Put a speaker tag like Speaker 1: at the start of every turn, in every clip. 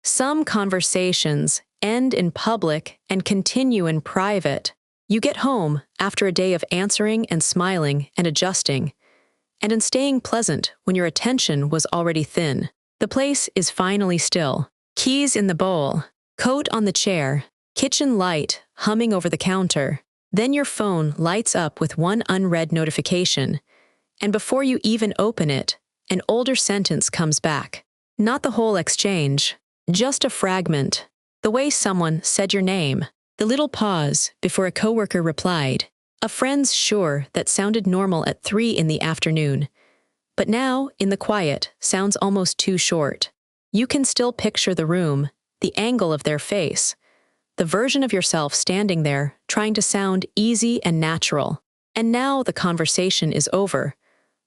Speaker 1: Some conversations end in public and continue in private. You get home after a day of answering and smiling and adjusting, and in staying pleasant when your attention was already thin. The place is finally still. Keys in the bowl, coat on the chair, kitchen light humming over the counter. Then your phone lights up with one unread notification, and before you even open it, an older sentence comes back. Not the whole exchange, just a fragment. The way someone said your name, the little pause before a coworker replied, a friend's sure that sounded normal at 3 in the afternoon, but now, in the quiet, sounds almost too short. You can still picture the room, the angle of their face, the version of yourself standing there, trying to sound easy and natural. And now the conversation is over,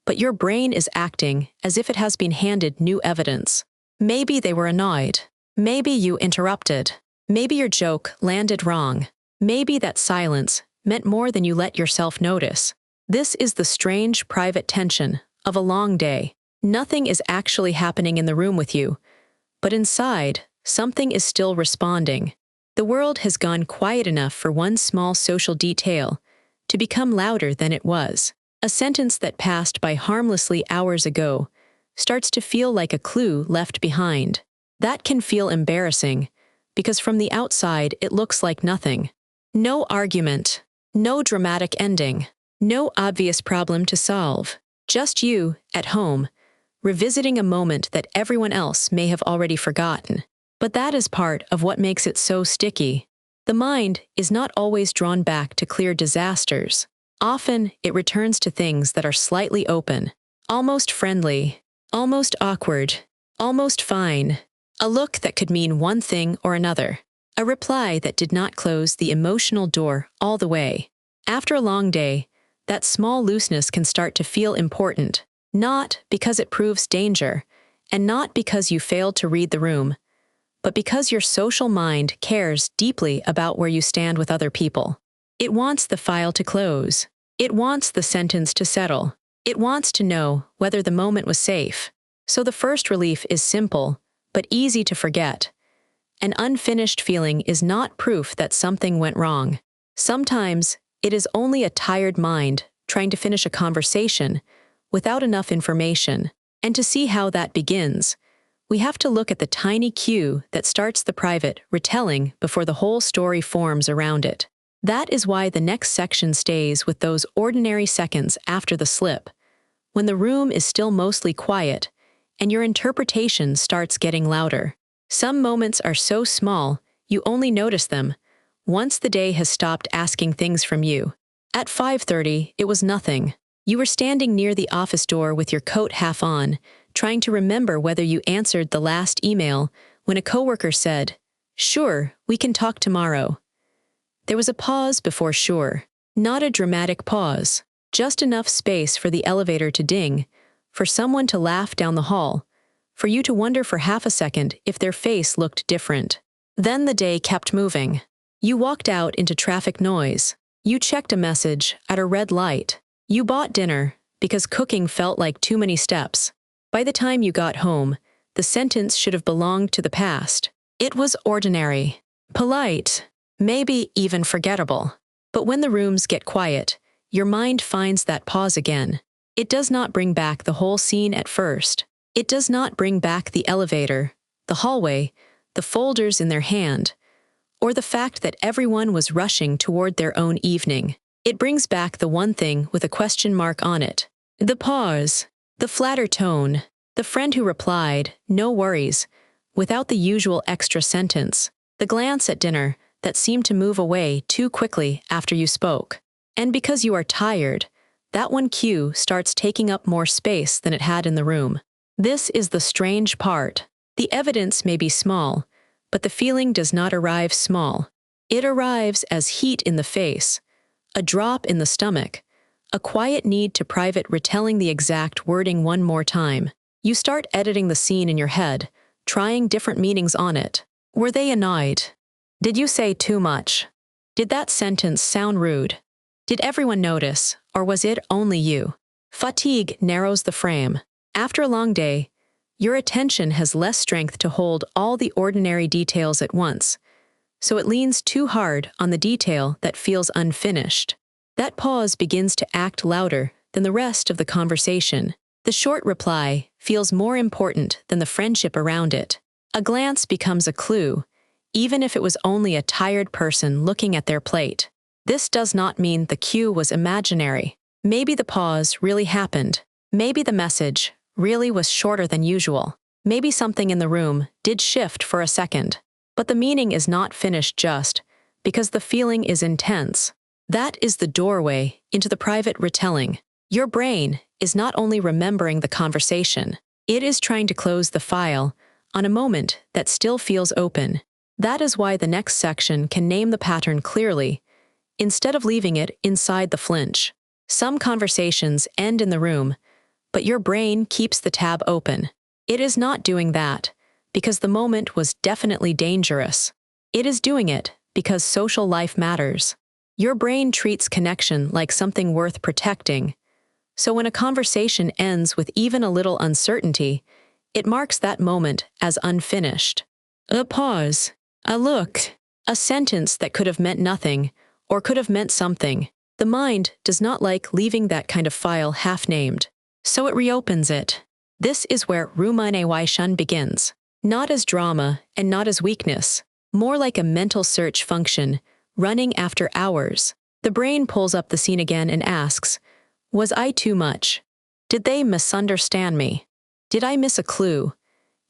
Speaker 1: but your brain is acting as if it has been handed new evidence. Maybe they were annoyed. Maybe you interrupted. Maybe your joke landed wrong. Maybe that silence meant more than you let yourself notice. This is the strange private tension of a long day. Nothing is actually happening in the room with you, but inside, something is still responding. The world has gone quiet enough for one small social detail to become louder than it was. A sentence that passed by harmlessly hours ago starts to feel like a clue left behind. That can feel embarrassing, because from the outside it looks like nothing. No argument, no dramatic ending, no obvious problem to solve. Just you, at home, revisiting a moment that everyone else may have already forgotten. But that is part of what makes it so sticky. The mind is not always drawn back to clear disasters. Often, it returns to things that are slightly open, almost friendly, almost awkward, almost fine. A look that could mean one thing or another. A reply that did not close the emotional door all the way. After a long day, that small looseness can start to feel important, not because it proves danger, and not because you failed to read the room, but because your social mind cares deeply about where you stand with other people. It wants the file to close. It wants the sentence to settle. It wants to know whether the moment was safe. So the first relief is simple, but easy to forget. An unfinished feeling is not proof that something went wrong. Sometimes, it is only a tired mind trying to finish a conversation without enough information. And to see how that begins, we have to look at the tiny cue that starts the private retelling before the whole story forms around it. That is why the next section stays with those ordinary seconds after the slip, when the room is still mostly quiet and your interpretation starts getting louder. Some moments are so small, you only notice them once the day has stopped asking things from you. At 5:30, it was nothing. You were standing near the office door with your coat half on, trying to remember whether you answered the last email when a coworker said, "Sure, we can talk tomorrow." There was a pause before sure. Not a dramatic pause, just enough space for the elevator to ding, for someone to laugh down the hall, for you to wonder for half a second if their face looked different. Then the day kept moving. You walked out into traffic noise. You checked a message at a red light. You bought dinner because cooking felt like too many steps. By the time you got home, the sentence should have belonged to the past. It was ordinary, polite, maybe even forgettable. But when the rooms get quiet, your mind finds that pause again. It does not bring back the whole scene at first. It does not bring back the elevator, the hallway, the folders in their hand, or the fact that everyone was rushing toward their own evening. It brings back the one thing with a question mark on it. The pause, the flatter tone, the friend who replied, "No worries," without the usual extra sentence, the glance at dinner that seemed to move away too quickly after you spoke. And because you are tired, that one cue starts taking up more space than it had in the room. This is the strange part. The evidence may be small, but the feeling does not arrive small. It arrives as heat in the face, a drop in the stomach, a quiet need to private retelling the exact wording one more time. You start editing the scene in your head, trying different meanings on it. Were they annoyed? Did you say too much? Did that sentence sound rude? Did everyone notice, or was it only you? Fatigue narrows the frame. After a long day, Your attention has less strength to hold all the ordinary details at once, so it leans too hard on the detail that feels unfinished. That pause begins to act louder than the rest of the conversation. The short reply feels more important than the friendship around it. A glance becomes a clue, even if it was only a tired person looking at their plate. This does not mean the cue was imaginary. Maybe the pause really happened. Maybe the message really was shorter than usual. Maybe something in the room did shift for a second. But the meaning is not finished just because the feeling is intense. That is the doorway into the private retelling. Your brain is not only remembering the conversation, it is trying to close the file on a moment that still feels open. That is why the next section can name the pattern clearly, instead of leaving it inside the flinch. Some conversations end in the room, but your brain keeps the tab open. It is not doing that because the moment was definitely dangerous. It is doing it because social life matters. Your brain treats connection like something worth protecting, so when a conversation ends with even a little uncertainty, it marks that moment as unfinished. A pause, a look, a sentence that could have meant nothing or could have meant something. The mind does not like leaving that kind of file half-named, so it reopens it. This is where rumination begins. Not as drama and not as weakness, more like a mental search function running after hours. The brain pulls up the scene again and asks, was I too much? Did they misunderstand me? Did I miss a clue?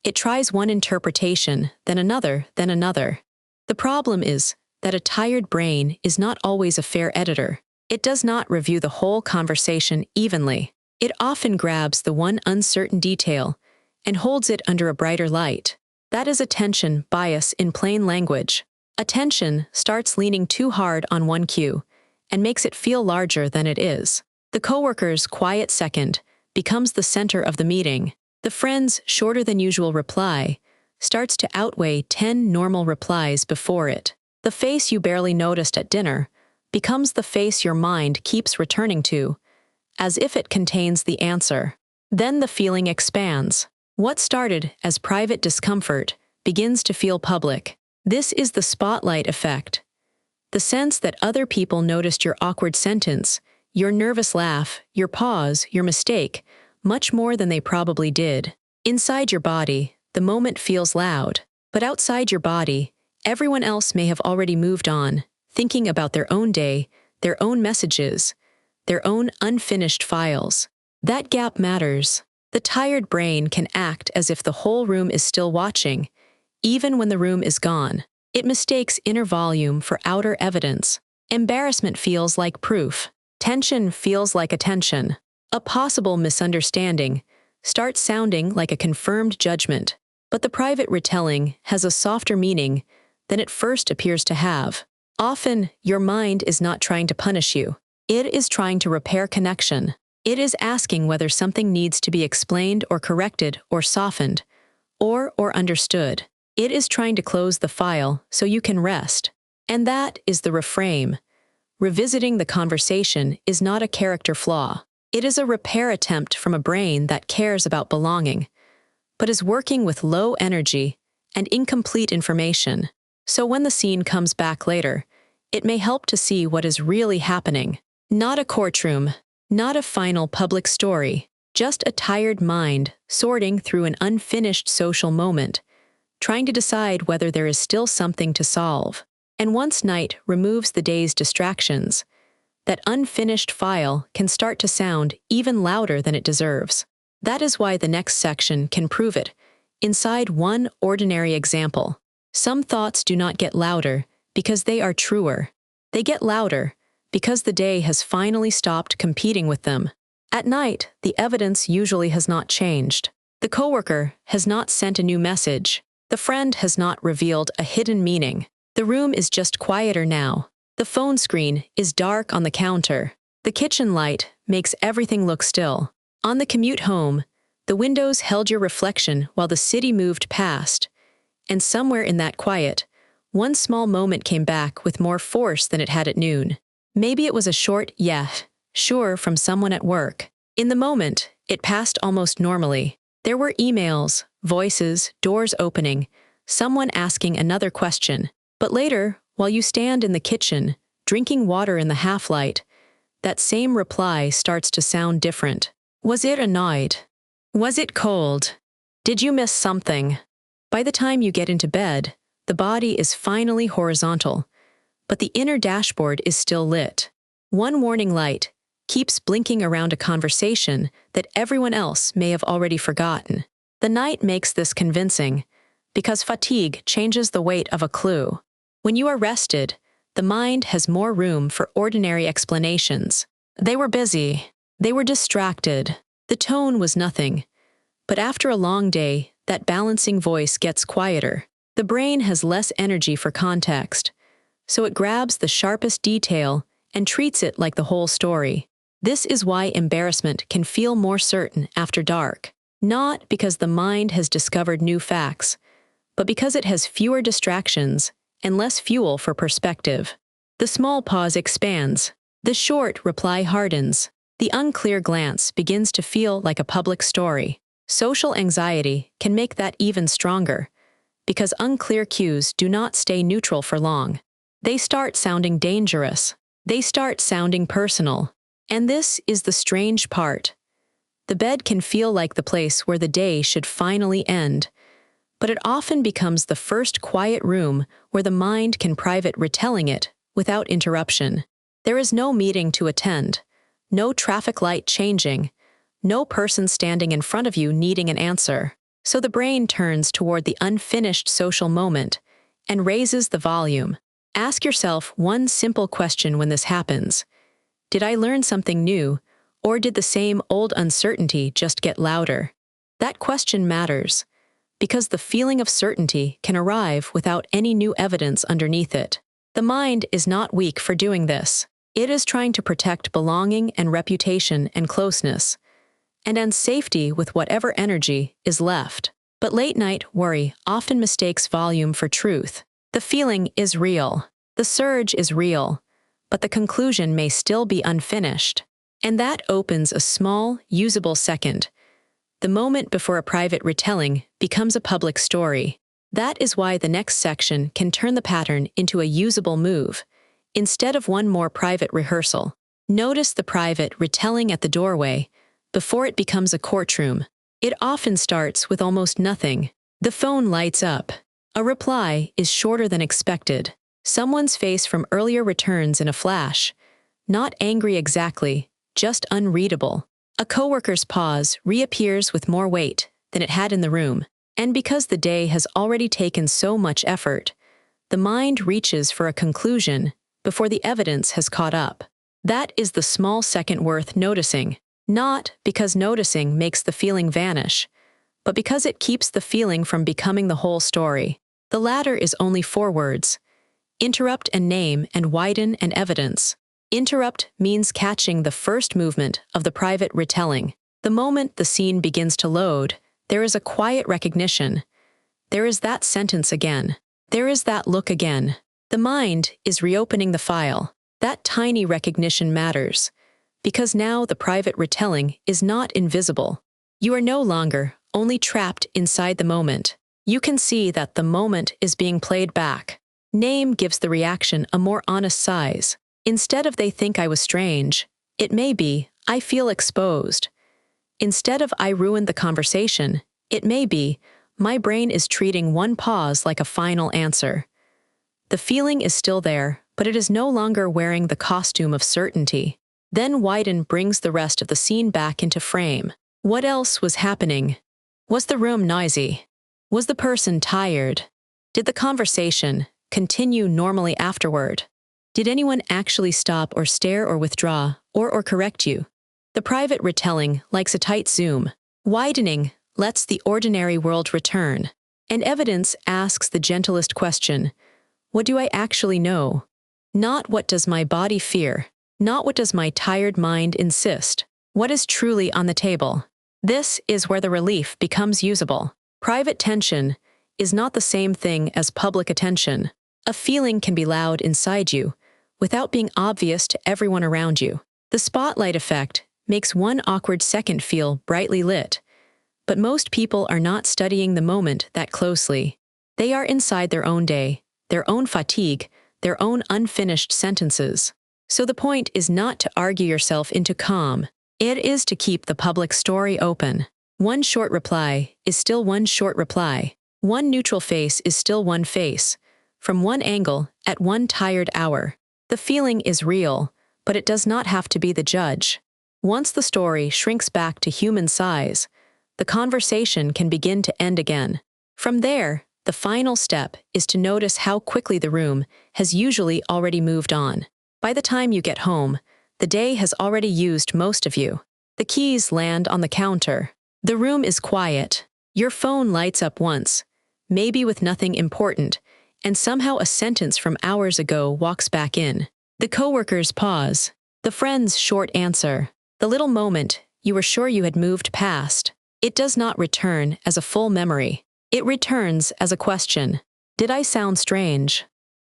Speaker 1: It tries one interpretation, then another, then another. The problem is that a tired brain is not always a fair editor. It does not review the whole conversation evenly. It often grabs the one uncertain detail and holds it under a brighter light. That is attention bias in plain language. Attention starts leaning too hard on one cue and makes it feel larger than it is. The coworker's quiet second becomes the center of the meeting. The friend's shorter than usual reply starts to outweigh 10 normal replies before it. The face you barely noticed at dinner becomes the face your mind keeps returning to, as if it contains the answer. Then the feeling expands. What started as private discomfort begins to feel public. This is the spotlight effect. The sense that other people noticed your awkward sentence, your nervous laugh, your pause, your mistake, much more than they probably did. Inside your body, the moment feels loud, but outside your body, everyone else may have already moved on, thinking about their own day, their own messages, their own unfinished files. That gap matters. The tired brain can act as if the whole room is still watching, even when the room is gone. It mistakes inner volume for outer evidence. Embarrassment feels like proof. Tension feels like attention. A possible misunderstanding starts sounding like a confirmed judgment, but the private retelling has a softer meaning than it first appears to have. Often, your mind is not trying to punish you. It is trying to repair connection. It is asking whether something needs to be explained or corrected or softened, or understood. It is trying to close the file so you can rest. And that is the reframe. Revisiting the conversation is not a character flaw. It is a repair attempt from a brain that cares about belonging, but is working with low energy and incomplete information. So when the scene comes back later, it may help to see what is really happening. Not a courtroom, not a final public story, just a tired mind sorting through an unfinished social moment, trying to decide whether there is still something to solve. And once night removes the day's distractions, that unfinished file can start to sound even louder than it deserves. That is why the next section can prove it. Inside one ordinary example, some thoughts do not get louder because they are truer. They get louder because the day has finally stopped competing with them. At night, the evidence usually has not changed. The coworker has not sent a new message. The friend has not revealed a hidden meaning. The room is just quieter now. The phone screen is dark on the counter. The kitchen light makes everything look still. On the commute home, the windows held your reflection while the city moved past. And somewhere in that quiet, one small moment came back with more force than it had at noon. Maybe it was a short "yeah, sure" from someone at work. In the moment, it passed almost normally. There were emails, voices, doors opening, someone asking another question. But later, while you stand in the kitchen, drinking water in the half-light, that same reply starts to sound different. Was it annoyed? Was it cold? Did you miss something? By the time you get into bed, the body is finally horizontal, but the inner dashboard is still lit. One warning light keeps blinking around a conversation that everyone else may have already forgotten. The night makes this convincing, because fatigue changes the weight of a clue. When you are rested, the mind has more room for ordinary explanations. They were busy. They were distracted. The tone was nothing. But after a long day, that balancing voice gets quieter. The brain has less energy for context, so it grabs the sharpest detail and treats it like the whole story. This is why embarrassment can feel more certain after dark. Not because the mind has discovered new facts, but because it has fewer distractions and less fuel for perspective. The small pause expands. The short reply hardens. The unclear glance begins to feel like a public story. Social anxiety can make that even stronger, because unclear cues do not stay neutral for long. They start sounding dangerous. They start sounding personal. And this is the strange part. The bed can feel like the place where the day should finally end, but it often becomes the first quiet room where the mind can private retelling it without interruption. There is no meeting to attend, no traffic light changing, no person standing in front of you needing an answer. So the brain turns toward the unfinished social moment and raises the volume. Ask yourself one simple question when this happens. Did I learn something new, or did the same old uncertainty just get louder? That question matters, because the feeling of certainty can arrive without any new evidence underneath it. The mind is not weak for doing this. It is trying to protect belonging and reputation and closeness, and end safety with whatever energy is left. But late-night worry often mistakes volume for truth. The feeling is real. The surge is real, but the conclusion may still be unfinished. And that opens a small, usable second. The moment before a private retelling becomes a public story. That is why the next section can turn the pattern into a usable move, instead of one more private rehearsal. Notice the private retelling at the doorway before it becomes a courtroom. It often starts with almost nothing. The phone lights up. A reply is shorter than expected. Someone's face from earlier returns in a flash. Not angry exactly, just unreadable. A coworker's pause reappears with more weight than it had in the room. And because the day has already taken so much effort, the mind reaches for a conclusion before the evidence has caught up. That is the small second worth noticing. Not because noticing makes the feeling vanish, but because it keeps the feeling from becoming the whole story. The latter is only 4 words. Interrupt and name and widen and evidence. Interrupt means catching the first movement of the private retelling. The moment the scene begins to load, there is a quiet recognition. There is that sentence again. There is that look again. The mind is reopening the file. That tiny recognition matters, because now the private retelling is not invisible. You are no longer only trapped inside the moment. You can see that the moment is being played back. Name gives the reaction a more honest size. Instead of "they think I was strange," it may be "I feel exposed." Instead of "I ruined the conversation," it may be "my brain is treating one pause like a final answer." The feeling is still there, but it is no longer wearing the costume of certainty. Then widen brings the rest of the scene back into frame. What else was happening? Was the room noisy? Was the person tired? Did the conversation continue normally afterward? Did anyone actually stop or stare or withdraw or correct you? The private retelling likes a tight zoom. Widening lets the ordinary world return. And evidence asks the gentlest question: what do I actually know? Not what does my body fear? Not what does my tired mind insist? What is truly on the table? This is where the relief becomes usable. Private tension is not the same thing as public attention. A feeling can be loud inside you, without being obvious to everyone around you. The spotlight effect makes one awkward second feel brightly lit, But most people are not studying the moment that closely. They are inside their own day, their own fatigue, their own unfinished sentences. So the point is not to argue yourself into calm. It is to keep the public story open. One short reply is still one short reply. One neutral face is still one face. From one angle, at one tired hour. The feeling is real, but it does not have to be the judge. Once the story shrinks back to human size, the conversation can begin to end again. From there, the final step is to notice how quickly the room has usually already moved on. By the time you get home, the day has already used most of you. The keys land on the counter. The room is quiet. Your phone lights up once, maybe with nothing important, and somehow a sentence from hours ago walks back in. The coworkers pause. The friend's short answer. The little moment you were sure you had moved past. It does not return as a full memory. It returns as a question. Did I sound strange?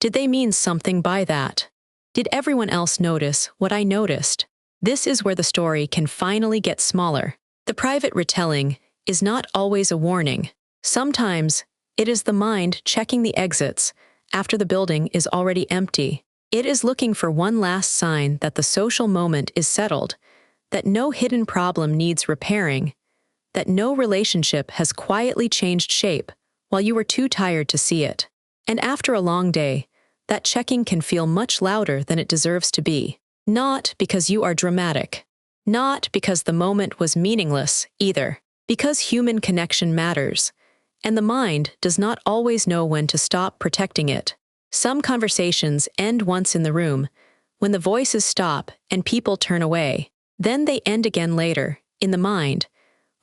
Speaker 1: Did they mean something by that? Did everyone else notice what I noticed? This is where the story can finally get smaller. The private retelling is not always a warning. Sometimes, it is the mind checking the exits after the building is already empty. It is looking for one last sign that the social moment is settled, that no hidden problem needs repairing, that no relationship has quietly changed shape while you were too tired to see it. And after a long day, that checking can feel much louder than it deserves to be. Not because you are dramatic. Not because the moment was meaningless, either. Because human connection matters, and the mind does not always know when to stop protecting it. Some conversations end once in the room, when the voices stop and people turn away. Then they end again later, in the mind,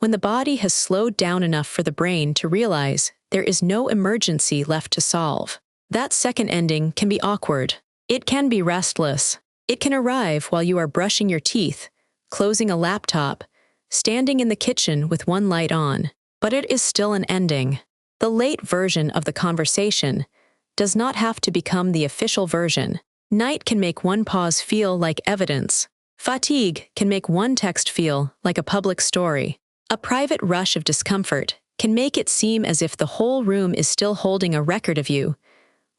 Speaker 1: when the body has slowed down enough for the brain to realize there is no emergency left to solve. That second ending can be awkward. It can be restless. It can arrive while you are brushing your teeth, closing a laptop, standing in the kitchen with one light on. But it is still an ending. The late version of the conversation does not have to become the official version. Night can make one pause feel like evidence. Fatigue can make one text feel like a public story. A private rush of discomfort can make it seem as if the whole room is still holding a record of you,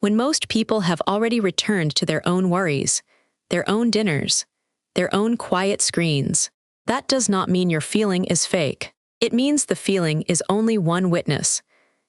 Speaker 1: when most people have already returned to their own worries, their own dinners, their own quiet screens. That does not mean your feeling is fake. It means the feeling is only one witness,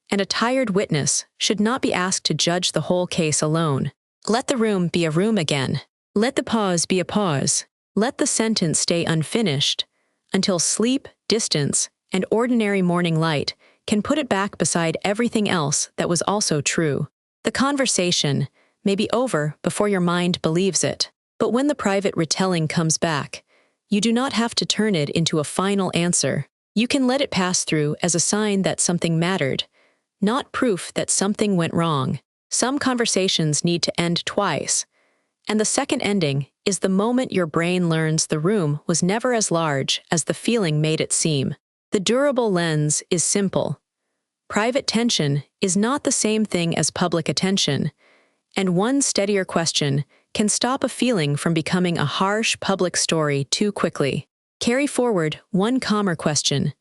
Speaker 1: and a tired witness should not be asked to judge the whole case alone. Let the room be a room again. Let the pause be a pause. Let the sentence stay unfinished, until sleep, distance, and ordinary morning light can put it back beside everything else that was also true. The conversation may be over before your mind believes it, but when the private retelling comes back, you do not have to turn it into a final answer. You can let it pass through as a sign that something mattered, not proof that something went wrong. Some conversations need to end twice, and the second ending is the moment your brain learns the room was never as large as the feeling made it seem. The durable lens is simple. Private tension is not the same thing as public attention, and one steadier question can stop a feeling from becoming a harsh public story too quickly. Carry forward one calmer question.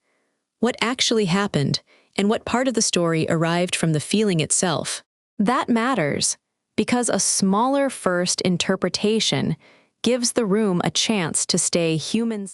Speaker 1: What actually happened, and what part of the story arrived from the feeling itself? That matters, because a smaller first interpretation gives the room a chance to stay human.